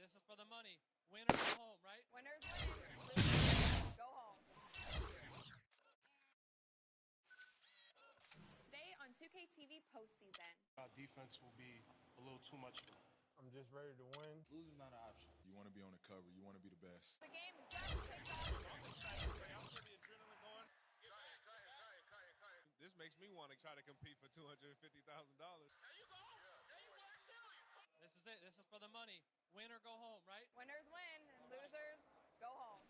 This is for the money. Win or go home, right? Winners win. Losers go home. Today on 2K TV postseason. Our defense will be a little too much for them. I'm just ready to win. Losing's not an option. You want to be on the cover. You want to be the best. The game just kicked off. This makes me want to try to compete for $250,000. This is it. This is for the money. Win or go home, right? Winners win. Losers go home.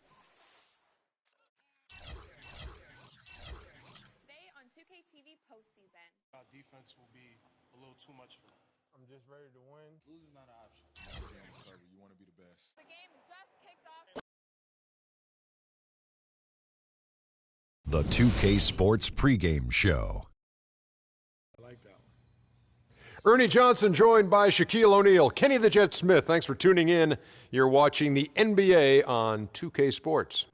Today on 2K TV postseason. Our defense will be a little too much for them. I'm just ready to win. Losing's not an option. You want to be on the cover. You want to be the best. The game just kicked off. The 2K Sports pregame show. I like that one. Ernie Johnson joined by Shaquille O'Neal. Kenny the Jet Smith, thanks for tuning in. You're watching the NBA on 2K Sports.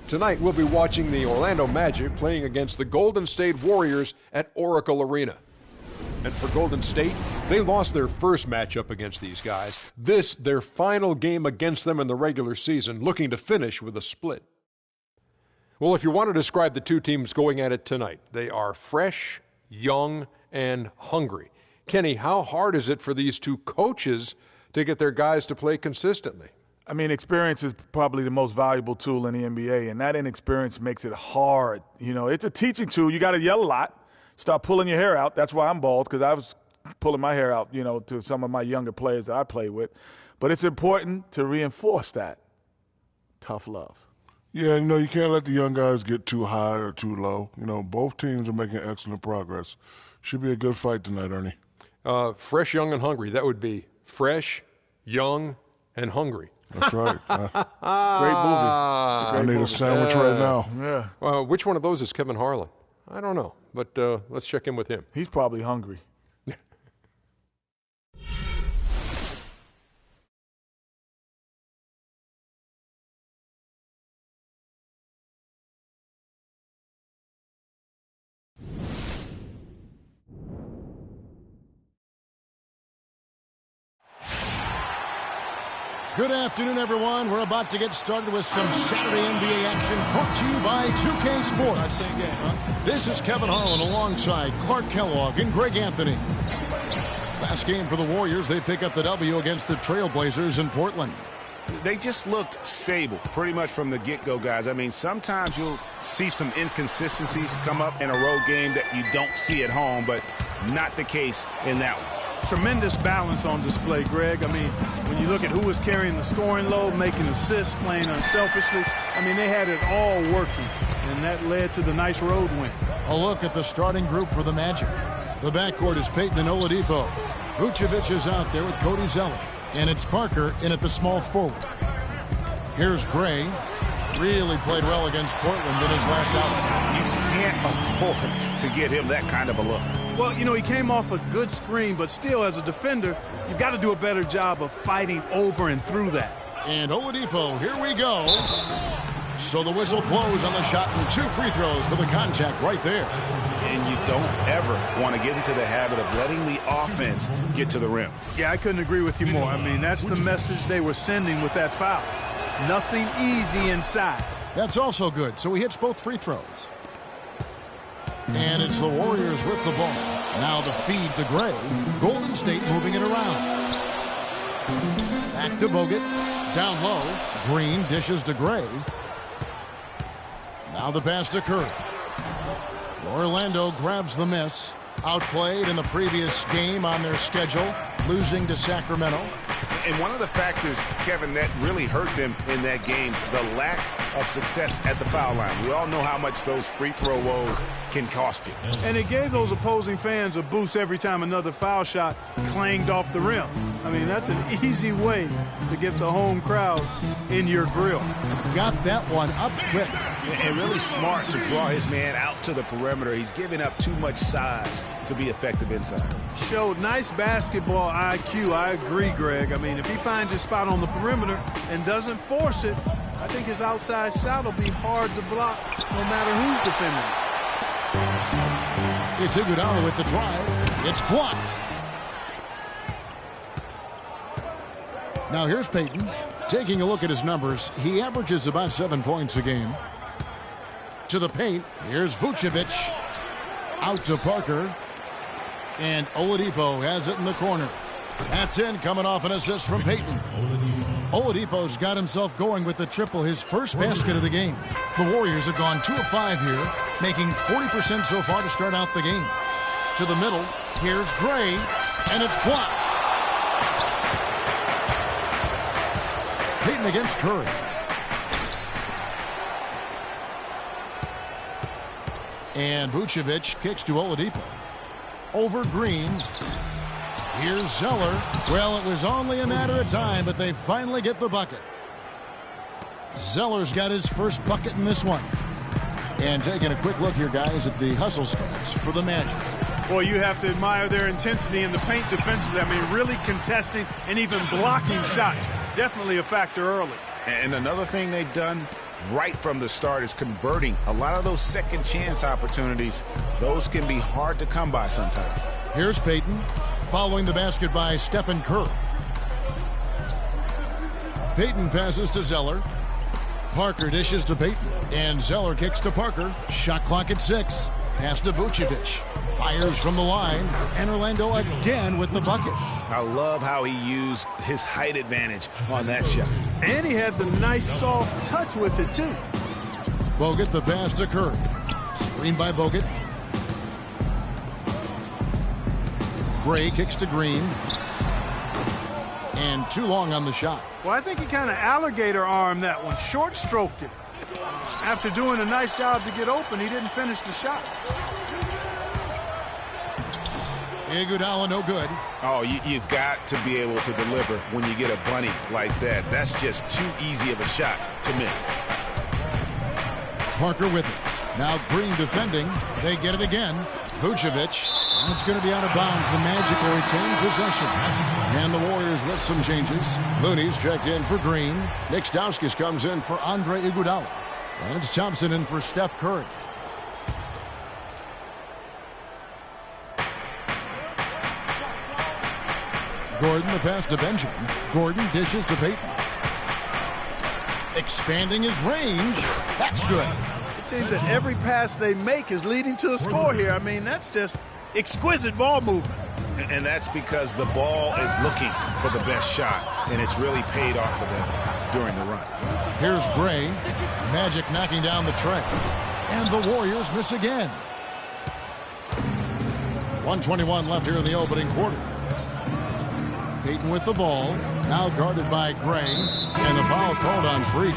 Tonight we'll be watching the Orlando Magic playing against the Golden State Warriors at Oracle Arena. And for Golden State, they lost their first matchup against these guys. This, their final game against them in the regular season, looking to finish with a split. Well, if you want to describe the two teams going at it tonight, they are fresh, young, and hungry. Kenny, how hard is it for these two coaches to get their guys to play consistently? I mean, experience is probably the most valuable tool in the NBA, and that inexperience makes it hard. You know, it's a teaching tool. You got to yell a lot, start pulling your hair out. That's why I'm bald, because I was pulling my hair out, you know, to some of my younger players that I play with. But it's important to reinforce that. Tough love. Yeah, you know, you can't let the young guys get too high or too low. You know, both teams are making excellent progress. Should be a good fight tonight, Ernie. Fresh, young, and hungry. That would be fresh, young, and hungry. That's right. Great movie. I need a sandwich right now. Yeah. Which one of those is Kevin Harlan? I don't know, but let's check in with him. He's probably hungry. Good afternoon, everyone. We're about to get started with some Saturday NBA action brought to you by 2K Sports. This is Kevin Harlan alongside Clark Kellogg and Greg Anthony. Last game for the Warriors, they pick up the W against the Trailblazers in Portland. They just looked stable pretty much from the get-go, guys. I mean, sometimes you'll see some inconsistencies come up in a road game that you don't see at home, but not the case in that one. Tremendous balance on display, Greg. I mean, when you look at who was carrying the scoring load, making assists, playing unselfishly, I mean, they had it all working, and that led to the nice road win. A look at the starting group for the Magic. The backcourt is Payton and Oladipo. Vucevic is out there with Cody Zeller, and it's Parker in at the small forward. Here's Gray. Really played well against Portland in his last outing. You can't afford to get him that kind of a look. Well, you know, he came off a good screen, but still, as a defender, you've got to do a better job of fighting over and through that. And Oladipo, here we go. So the whistle blows on the shot and 2 free throws for the contact right there. And you don't ever want to get into the habit of letting the offense get to the rim. Yeah, I couldn't agree with you more. I mean, that's the message they were sending with that foul. Nothing easy inside. That's also good. So he hits both free throws. And it's the Warriors with the ball. Now the feed to Gray. Golden State moving it around. Back to Bogut. Down low. Green dishes to Gray. Now the pass to Curry. Orlando grabs the miss. Outplayed in the previous game on their schedule, losing to Sacramento. And one of the factors, Kevin, that really hurt them in that game, the lack of success at the foul line. We all know how much those free throw woes can cost you. And it gave those opposing fans a boost every time another foul shot clanged off the rim. I mean, that's an easy way to get the home crowd in your grill. Got that one up quick. And really smart to draw his man out to the perimeter. He's giving up too much size to be effective inside. Showed nice basketball IQ. I agree, Greg. I mean, if he finds his spot on the perimeter and doesn't force it, I think his outside shot will be hard to block no matter who's defending it. It's Iguodala with the drive. It's blocked. Now here's Peyton. Taking a look at his numbers, he averages about 7 points a game. To the paint, here's Vucevic. Out to Parker. And Oladipo has it in the corner. That's in, coming off an assist from Peyton. Oladipo's got himself going with the triple, his first basket of the game. The Warriors have gone 2 of 5 here, making 40% so far to start out the game. To the middle, here's Gray, and it's blocked. Peyton against Curry. And Vucevic kicks to Oladipo. Over Green. Here's Zeller. Well, it was only a matter of time, but they finally get the bucket. Zeller's got his first bucket in this one. And taking a quick look here, guys, at the hustle stats for the Magic. Boy, you have to admire their intensity in the paint defensively. I mean, really contesting and even blocking shots. Definitely a factor early. And another thing they've done right from the start is converting a lot of those second chance opportunities. Those can be hard to come by sometimes. Here's Peyton, following the basket by Stephen Curry. Peyton passes to Zeller. Parker dishes to Peyton. And Zeller kicks to Parker. Shot clock at 6. Pass to Vucevic. Fires from the line. And Orlando again with the bucket. I love how he used his height advantage on that shot. And he had the nice soft touch with it, too. Bogut the pass to Curry. Screen by Bogut. Gray kicks to Green. And too long on the shot. Well, I think he kind of alligator armed that one. Short stroked it. After doing a nice job to get open, he didn't finish the shot. Iguodala no good. Oh, you've got to be able to deliver when you get a bunny like that. That's just too easy of a shot to miss. Parker with it. Now Green defending. They get it again. Vucevic. It's going to be out of bounds. The Magic will retain possession. And the Warriors with some changes. Looney's checked in for Green. Nick Stauskas comes in for Andre Iguodala. And it's Thompson in for Steph Curry. Gordon the pass to Benjamin. Gordon dishes to Peyton. Expanding his range. That's good. It seems that every pass they make is leading to a score here. I mean, that's just exquisite ball movement. And that's because the ball is looking for the best shot, and it's really paid off for them during the run. Here's Gray. Magic knocking down the tray. And the Warriors miss again. 1:21 left here in the opening quarter. Peyton with the ball. Now guarded by Gray. And the foul called on Freak.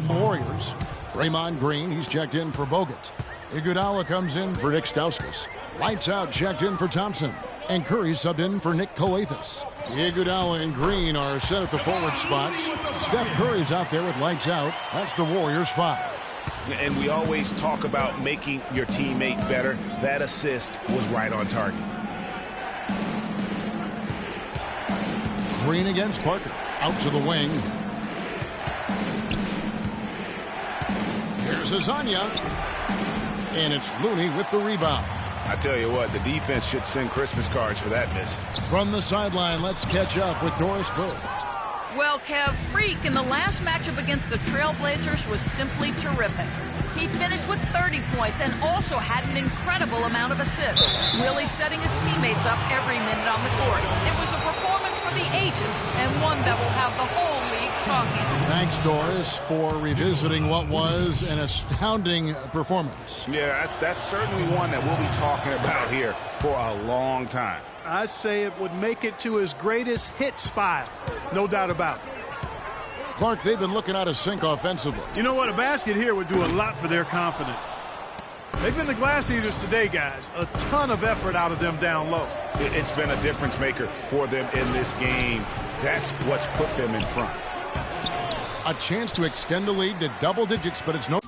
Warriors. Draymond Green. He's checked in for Bogut. Iguodala comes in for Nick Stauskas. Lights out checked in for Thompson. And Curry subbed in for Nick Kalathis. Iguodala and Green are set at the forward spots. Steph Curry's out there with lights out. That's the Warriors' 5. And we always talk about making your teammate better. That assist was right on target. Green against Parker. Out to the wing. Here's Azania. And it's Looney with the rebound. I tell you what, the defense should send Christmas cards for that miss. From the sideline, let's catch up with Doris Burke. Well, Kev, Freak in the last matchup against the Trailblazers was simply terrific. He finished with 30 points and also had an incredible amount of assists, really setting his teammates up every minute on the court. It was a performance for the ages and one that will have the whole league talking. Thanks, Doris, for revisiting what was an astounding performance. Yeah, that's certainly one that we'll be talking about here for a long time. I say it would make it to his greatest hit spot. No doubt about it. Clark, they've been looking out of sync offensively. You know what? A basket here would do a lot for their confidence. They've been the glass eaters today, guys. A ton of effort out of them down low. It's been a difference maker for them in this game. That's what's put them in front. A chance to extend the lead to double digits, but it's no...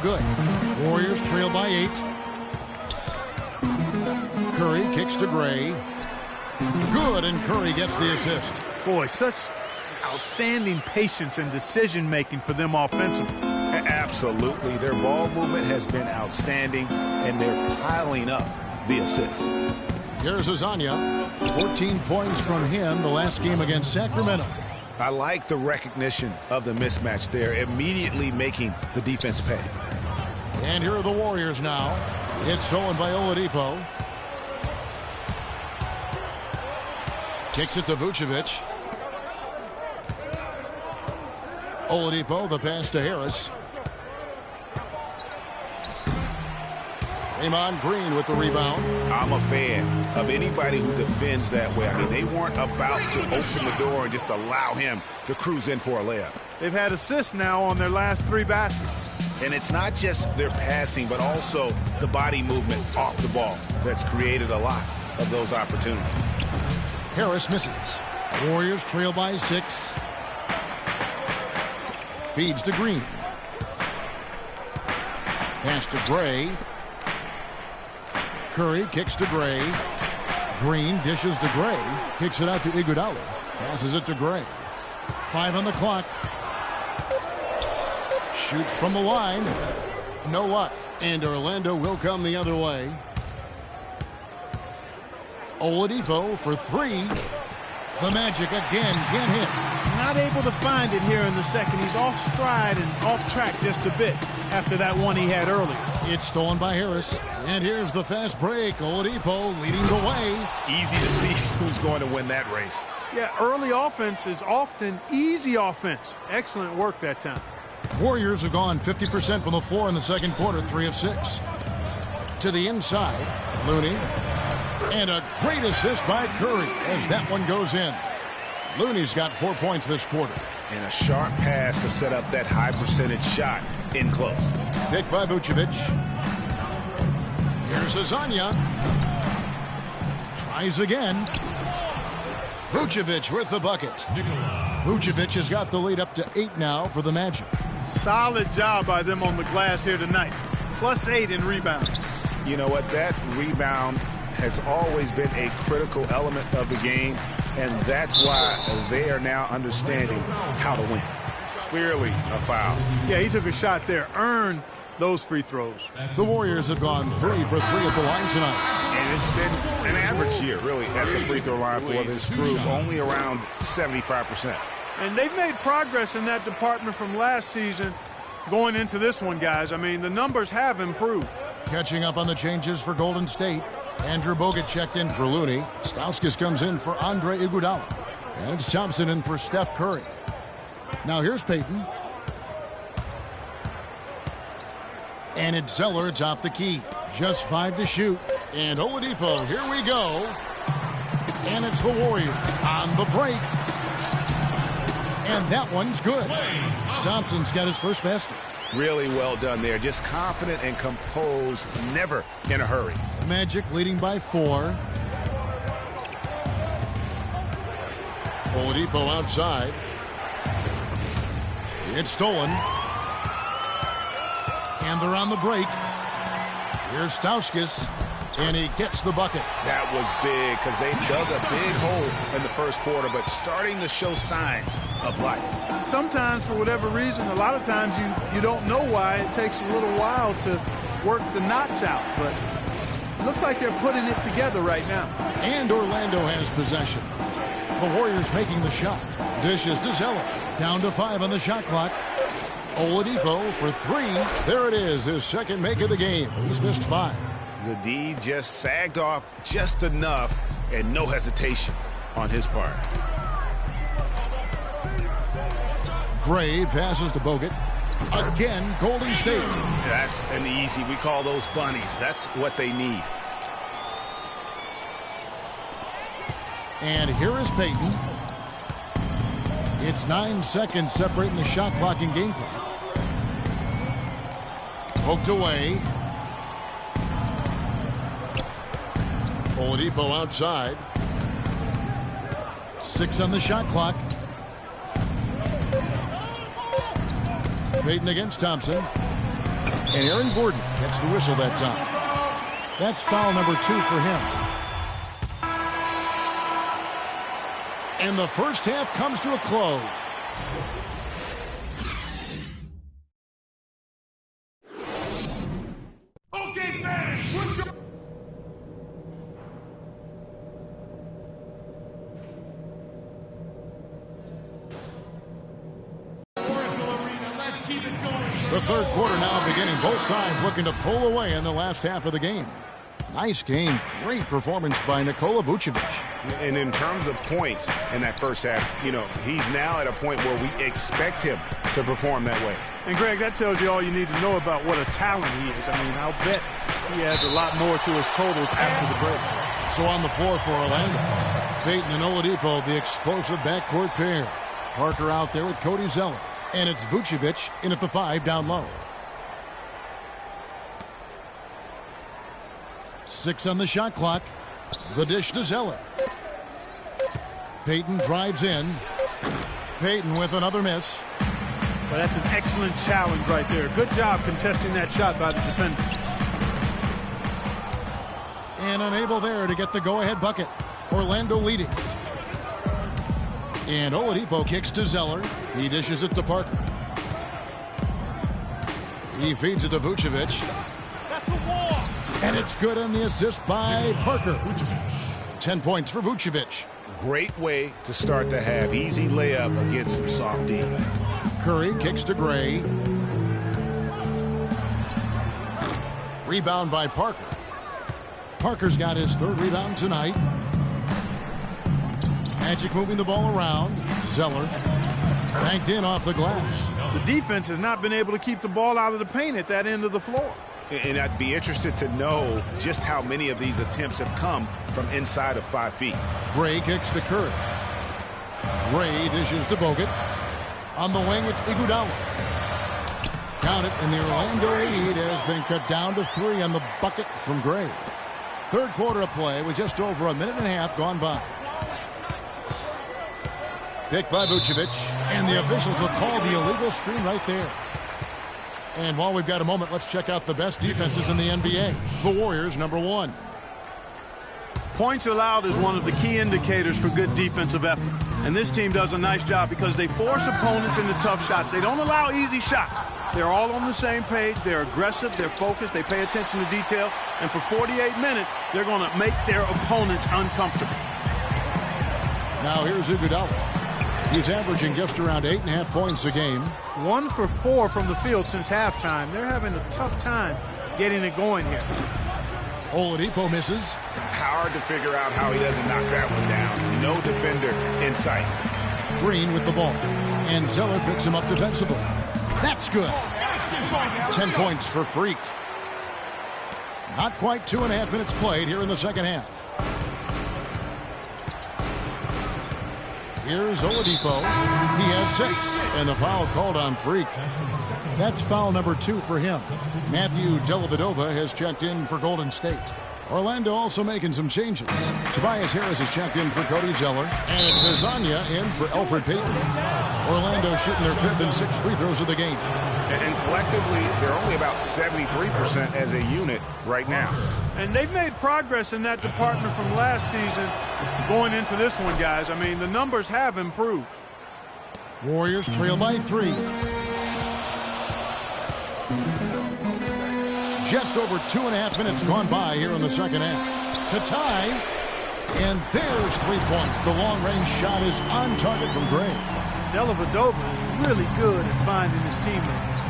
Good. Warriors trail by 8. Curry kicks to Gray. Good, and Curry gets the assist. Boy, such outstanding patience and decision-making for them offensively. Absolutely. Their ball movement has been outstanding, and they're piling up the assists. Here's Azania. 14 points from him the last game against Sacramento. I like the recognition of the mismatch there, immediately making the defense pay. And here are the Warriors now. It's stolen by Oladipo. Kicks it to Vucevic. Oladipo, the pass to Harris. Draymond Green with the rebound. I'm a fan of anybody who defends that way. I mean, they weren't about to open the door and just allow him to cruise in for a layup. They've had assists now on their last 3 baskets. And it's not just their passing, but also the body movement off the ball that's created a lot of those opportunities. Harris misses. Warriors trail by 6. Feeds to Green. Pass to Gray. Curry kicks to Gray. Green dishes to Gray. Kicks it out to Iguodala. Passes it to Gray. 5 on the clock. Shoots from the line. No luck. And Orlando will come the other way. Oladipo for 3. The Magic again can't hit. Not able to find it here in the second. He's off stride and off track just a bit after that one he had earlier. It's stolen by Harris. And here's the fast break. Oladipo leading the way. Easy to see who's going to win that race. Yeah, early offense is often easy offense. Excellent work that time. Warriors have gone 50% from the floor in the second quarter, 3 of 6. To the inside, Looney. And a great assist by Curry as that one goes in. Looney's got 4 points this quarter. And a sharp pass to set up that high percentage shot in close. Picked by Vucevic. Here's Azania. Tries again. Vucevic with the bucket. Vucevic has got the lead up to 8 now for the Magic. Solid job by them on the glass here tonight. +8 in rebound. You know what? That rebound has always been a critical element of the game, and that's why they are now understanding how to win. Clearly a foul. Yeah, he took a shot there, earned those free throws. The Warriors have gone 3 for 3 at the line tonight. And it's been an average year, really, at the free throw line for this group, only around 75%. And they've made progress in that department from last season going into this one, guys. I mean, the numbers have improved. Catching up on the changes for Golden State. Andrew Bogut checked in for Looney. Stauskas comes in for Andre Iguodala. And it's Thompson in for Steph Curry. Now here's Payton. And it's Zeller atop the key. Just 5 to shoot. And Oladipo, here we go. And it's the Warriors on the break. And that one's good. Thompson's got his first basket. Really well done there. Just confident and composed, never in a hurry. Magic leading by 4. Oladipo outside. It's stolen. And they're on the break. Here's Stauskas. And he gets the bucket. That was big because they dug a big hole in the first quarter, but starting to show signs of life. Sometimes, for whatever reason, a lot of times you don't know why. It takes a little while to work the knots out, but it looks like they're putting it together right now. And Orlando has possession. The Warriors making the shot. Dishes to Zeller. Down to 5 on the shot clock. Oladipo for 3. There it is, his second make of the game. He's missed 5. The D just sagged off just enough, and no hesitation on his part. Gray passes to Bogut. Again, Golden State. That's an easy. We call those bunnies. That's what they need. And here is Payton. It's 9 seconds separating the shot clock and game clock. Poked away. Oladipo outside. 6 on the shot clock. Payton against Thompson. And Aaron Gordon gets the whistle that time. That's foul number 2 for him. And the first half comes to a close. Okay, man. The third quarter now beginning. Both sides looking to pull away in the last half of the game. Nice game. Great performance by Nikola Vucevic. And in terms of points in that first half, he's now at a point where we expect him to perform that way. And, Greg, that tells you all you need to know about what a talent he is. I mean, I'll bet he adds a lot more to his totals after the break. So on the floor for Orlando, Payton and Oladipo, the explosive backcourt pair. Parker out there with Cody Zeller. And it's Vucevic in at the 5 down low. 6 on the shot clock. The dish to Zeller. Payton drives in. Payton with another miss. Well, that's an excellent challenge right there. Good job contesting that shot by the defender. And unable there to get the go-ahead bucket. Orlando leading. And Oladipo kicks to Zeller. He dishes it to Parker. He feeds it to Vucevic. That's a wall. And it's good on the assist by Parker. 10 points for Vucevic. Great way to start the half. Easy layup against some soft D. Curry kicks to Gray. Rebound by Parker. Parker's got his 3rd rebound tonight. Magic moving the ball around. Zeller banked in off the glass. The defense has not been able to keep the ball out of the paint at that end of the floor. And I'd be interested to know just how many of these attempts have come from inside of 5 feet. Gray kicks to Curry. Gray dishes to Bogut. On the wing, it's Iguodala. Count it, and the Orlando lead has been cut down to 3 on the bucket from Gray. Third quarter of play with just over a minute and a half gone by. Picked by Vucevic, and the officials have called the illegal screen right there. And while we've got a moment, let's check out the best defenses in the NBA. The Warriors, number 1. Points allowed is one of the key indicators for good defensive effort. And this team does a nice job because they force opponents into tough shots. They don't allow easy shots. They're all on the same page. They're aggressive. They're focused. They pay attention to detail. And for 48 minutes, they're going to make their opponents uncomfortable. Now here's Iguodala. He's averaging just around 8.5 points a game. 1 for 4 from the field since halftime. They're having a tough time getting it going here. Oladipo misses. Hard to figure out how he doesn't knock that one down. No defender in sight. Green with the ball. And Zeller picks him up defensively. That's good. 10 points for Freak. Not quite 2.5 minutes played here in the second half. Here's Oladipo. He has 6. And the foul called on Freak. That's foul number 2 for him. Matthew Dellavedova has checked in for Golden State. Orlando also making some changes. Tobias Harris has checked in for Cody Zeller. And it's Azania in for Elfrid Payton. Orlando shooting their 5th and 6th free throws of the game. And collectively, they're only about 73% as a unit right now. And they've made progress in that department from last season going into this one, guys. I mean, the numbers have improved. Warriors trail by 3. Just over 2.5 minutes gone by here in the second half. To tie. And there's 3 points. The long-range shot is on target from Gray. Dellavedova is really good at finding his teammates.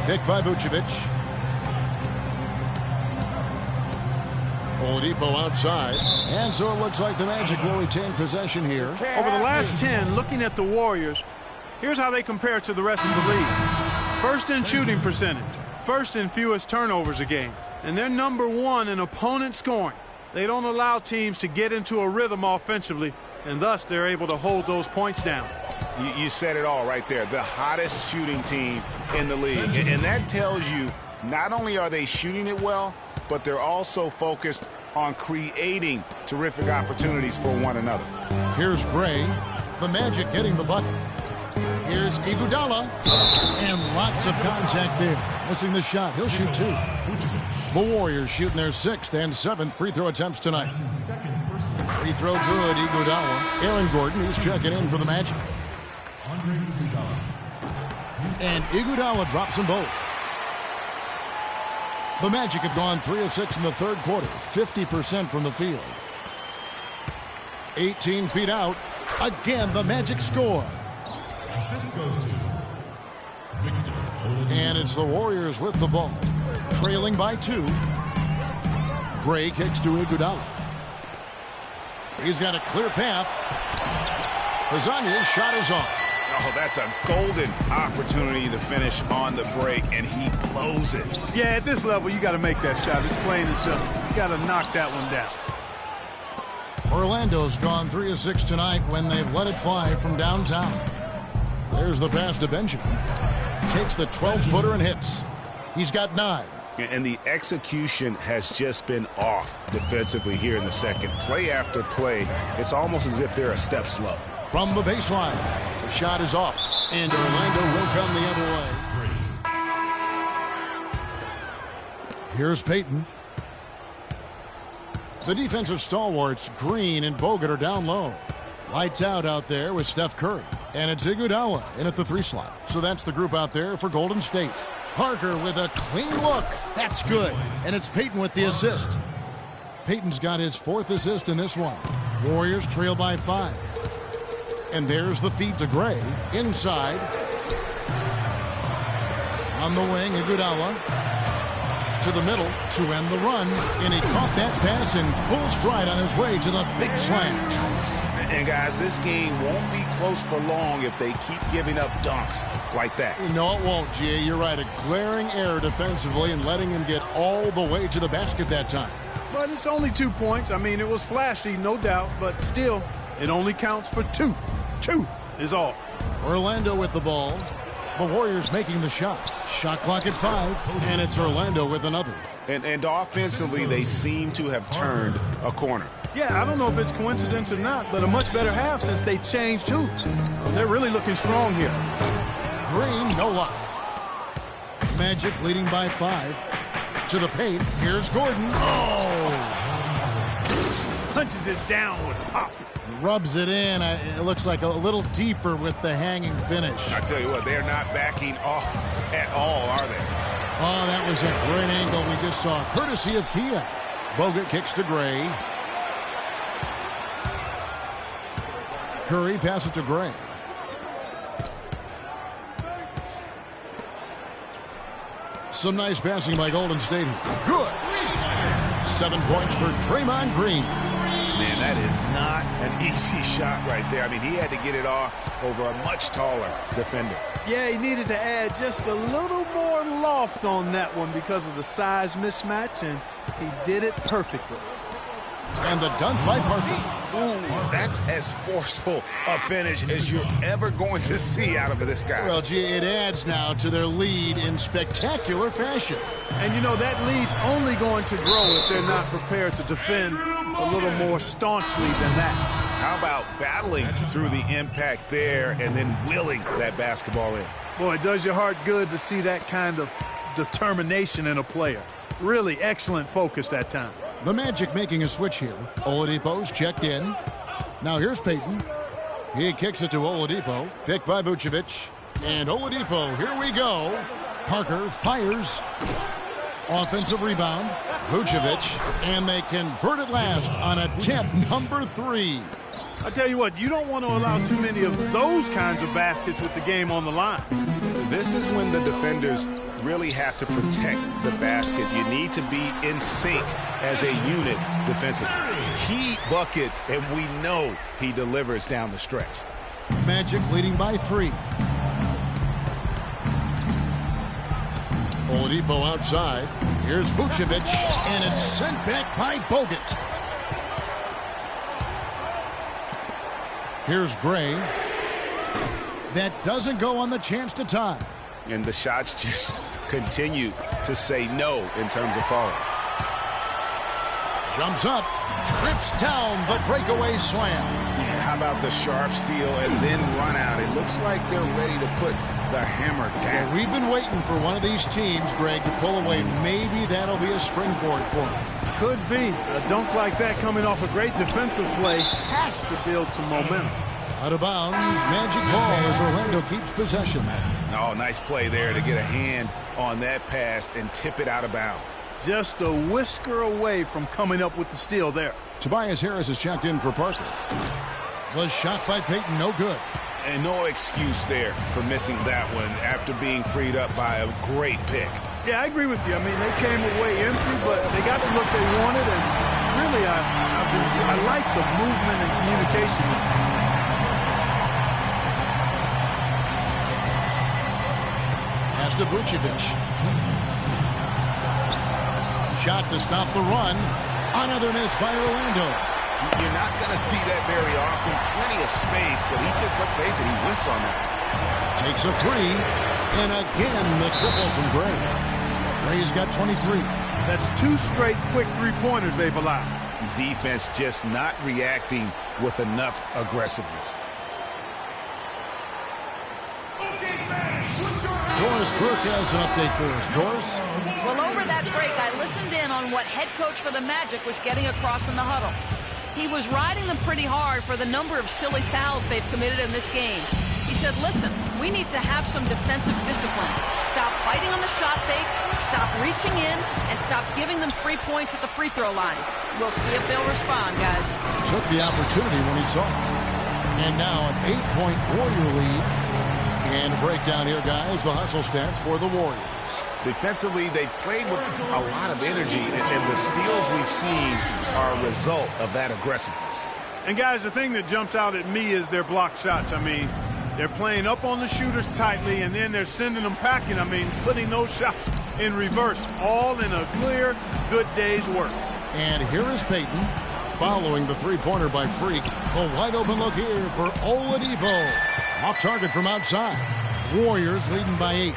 Picked by Vucevic. Oladipo outside. And so it looks like the Magic will retain possession here. Over the last 10, looking at the Warriors, here's how they compare to the rest of the league. First in shooting percentage. First in fewest turnovers a game. And they're number 1 in opponent scoring. They don't allow teams to get into a rhythm offensively, and thus they're able to hold those points down. You said it all right there. The hottest shooting team in the league. And that tells you not only are they shooting it well, but they're also focused on creating terrific opportunities for one another. Here's Gray. The Magic getting the bucket. Here's Iguodala. And lots of contact there. Missing the shot. He'll shoot 2. The Warriors shooting their 6th and 7th free throw attempts tonight. Free throw good, Iguodala. Aaron Gordon, who's checking in for the Magic. And Iguodala drops them both. The Magic have gone 3 of 6 in the third quarter, 50% from the field. 18 feet out. Again, the Magic score. Assist goes to Victor. And it's the Warriors with the ball, trailing by 2. Gray kicks to Iguodala. He's got a clear path. Lasagna's shot is off. Oh, that's a golden opportunity to finish on the break, and he blows it. Yeah, at this level, you got to make that shot. It's plain and simple. You got to knock that one down. Orlando's gone 3 of 6 tonight when they've let it fly from downtown. There's the pass to Benjamin. Takes the 12-footer and hits. He's got 9. And the execution has just been off defensively here in the second. Play after play, it's almost as if they're a step slow. From the baseline, the shot is off, and Orlando will come the other way. Here's Payton. The defensive stalwarts, Green and Bogut, are down low. Lights out there with Steph Curry. And it's Iguodala in at the 3 slot. So that's the group out there for Golden State. Parker with a clean look. That's good. And it's Payton with the assist. Payton's got his 4th assist in this one. Warriors trail by 5. And there's the feed to Gray. Inside. On the wing, Iguodala. To the middle to end the run. And he caught that pass in full stride on his way to the big slam. And guys, this game won't be close for long if they keep giving up dunks like that. No, it won't, G.A. You're right. A glaring error defensively and letting him get all the way to the basket that time. But it's only 2 points. I mean, it was flashy, no doubt, but still, it only counts for 2. 2 is all. Orlando with the ball. The Warriors making the shot. Shot clock at 5, and it's Orlando with another. And offensively, they seem to have turned a corner. Yeah, I don't know if it's coincidence or not, but a much better half since they changed hoops. They're really looking strong here. Green, no luck. Magic leading by 5. To the paint, here's Gordon. Oh! Punches it down with pop. Rubs it in. It looks like a little deeper with the hanging finish. I tell you what, they're not backing off at all, are they? Oh, that was a great angle we just saw, courtesy of Kia. Bogut kicks to Gray. Curry passes to Gray. Some nice passing by Golden State. Good. 7 points for Draymond Green. Man, that is not an easy shot right there. I mean, he had to get it off over a much taller defender. Yeah, he needed to add just a little more loft on that one because of the size mismatch, and he did it perfectly. And the dunk by Parker. Ooh, that's as forceful a finish as you're ever going to see out of this guy. Well, gee, it adds now to their lead in spectacular fashion. And, you know, that lead's only going to grow if they're not prepared to defend a little more staunchly than that. How about battling through the impact there and then willing that basketball in? Boy, it does your heart good to see that kind of determination in a player. Really excellent focus that time. The Magic making a switch here. Oladipo's checked in. Now here's Payton. He kicks it to Oladipo. Picked by Vucevic. And Oladipo, here we go. Parker fires. Offensive rebound. Vucevic. And they convert at last on attempt number 3. I tell you what, you don't want to allow too many of those kinds of baskets with the game on the line. This is when the defenders really have to protect the basket. You need to be in sync as a unit defensively. Key buckets, and we know he delivers down the stretch. Magic leading by 3. Oladipo outside. Here's Vucevic, and it's sent back by Bogut. Here's Gray. That doesn't go on the chance to tie. And the shots just continue to say no in terms of falling. Jumps up, trips down the breakaway slam. Yeah, how about the sharp steal and then run out? It looks like they're ready to put the hammer down. Yeah, we've been waiting for one of these teams, Greg, to pull away. Maybe that'll be a springboard for them. Could be. A dunk like that coming off a great defensive play has to build some momentum. Out of bounds, magic ball as Orlando keeps possession. Oh, nice play there to get a hand on that pass and tip it out of bounds. Just a whisker away from coming up with the steal there. Tobias Harris is checked in for Parker. The shot by Payton, no good. And no excuse there for missing that one after being freed up by a great pick. Yeah, I agree with you. I mean, they came away empty, but they got the look they wanted, and really, I like the movement and communication. Pass to Vucevic. Shot to stop the run. Another miss by Orlando. You're not going to see that very often. Plenty of space, but he just, let's face it, he whiffs on that. Takes a three. And again, the triple from Gray. Gray's got 23. That's 2 straight quick three-pointers they've allowed. Defense just not reacting with enough aggressiveness. Doris Burke has an update for us. Doris? Well, over that break, I listened in on what head coach for the Magic was getting across in the huddle. He was riding them pretty hard for the number of silly fouls they've committed in this game. He said, listen, we need to have some defensive discipline. Stop fighting on the shot fakes, stop reaching in, and stop giving them free points at the free throw line. We'll see if they'll respond, guys. Took the opportunity when he saw it. And now an 8-point Warrior lead. And breakdown here, guys, the hustle stats for the Warriors. Defensively, they played with a lot of energy, and the steals we've seen are a result of that aggressiveness. And, guys, the thing that jumps out at me is their block shots. I mean, they're playing up on the shooters tightly, and then they're sending them packing. I mean, putting those shots in reverse, all in a clear, good day's work. And here is Payton following the three-pointer by Freak. A wide-open look here for Oladipo. Off target from outside. Warriors leading by 8.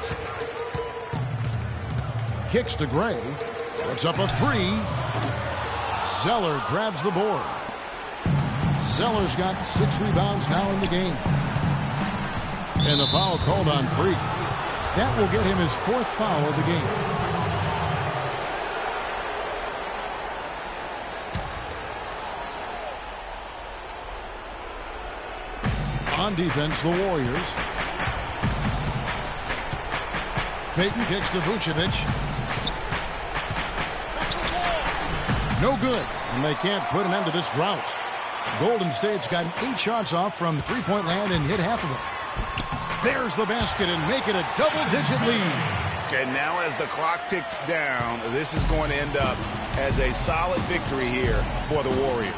Kicks to Gray. Puts up a 3. Zeller grabs the board. Zeller's got 6 rebounds now in the game. And the foul called on Freak. That will get him his 4th foul of the game. On defense, the Warriors. Payton kicks to Vucevic. No good, and they can't put an end to this drought. Golden State's gotten 8 shots off from three-point land and hit half of them. There's the basket and make it a double-digit lead. And now as the clock ticks down, this is going to end up as a solid victory here for the Warriors.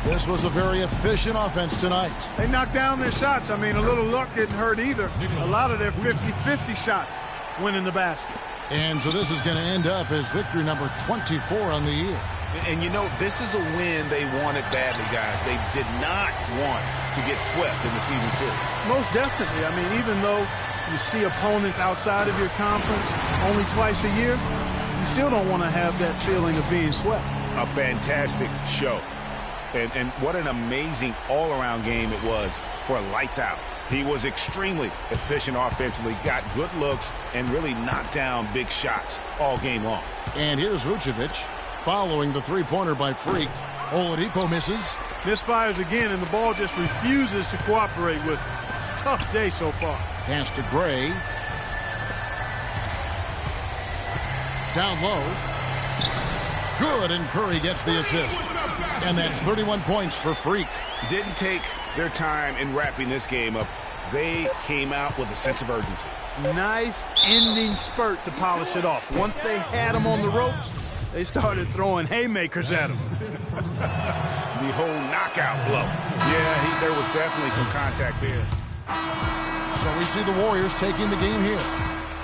This was a very efficient offense tonight. They knocked down their shots. I mean, a little luck didn't hurt either. A lot of their 50-50 shots went in the basket. And so this is going to end up as victory number 24 on the year. And you know, this is a win they wanted badly, guys. They did not want to get swept in the season series. Most definitely. I mean, even though you see opponents outside of your conference only twice a year, you still don't want to have that feeling of being swept. A fantastic show. And what an amazing all-around game it was for Lights Out. He was extremely efficient offensively, got good looks, and really knocked down big shots all game long. And here's Vucevic following the three-pointer by Freak. Oladipo misses. Misfires again, and the ball just refuses to cooperate with it. It's a tough day so far. Pass to Gray. Down low. Good, and Curry gets the assist. And that's 31 points for Freak. Didn't take their time in wrapping this game up. They came out with a sense of urgency. Nice ending spurt to polish it off. Once they had him on the ropes, they started throwing haymakers at him. The whole knockout blow. Yeah, there was definitely some contact there. So we see the Warriors taking the game here.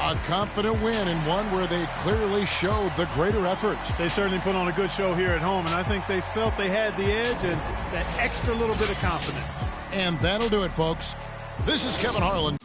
A confident win, and one where they clearly showed the greater effort. They certainly put on a good show here at home, and I think they felt they had the edge and that extra little bit of confidence. And that'll do it, folks. This is Kevin Harlan.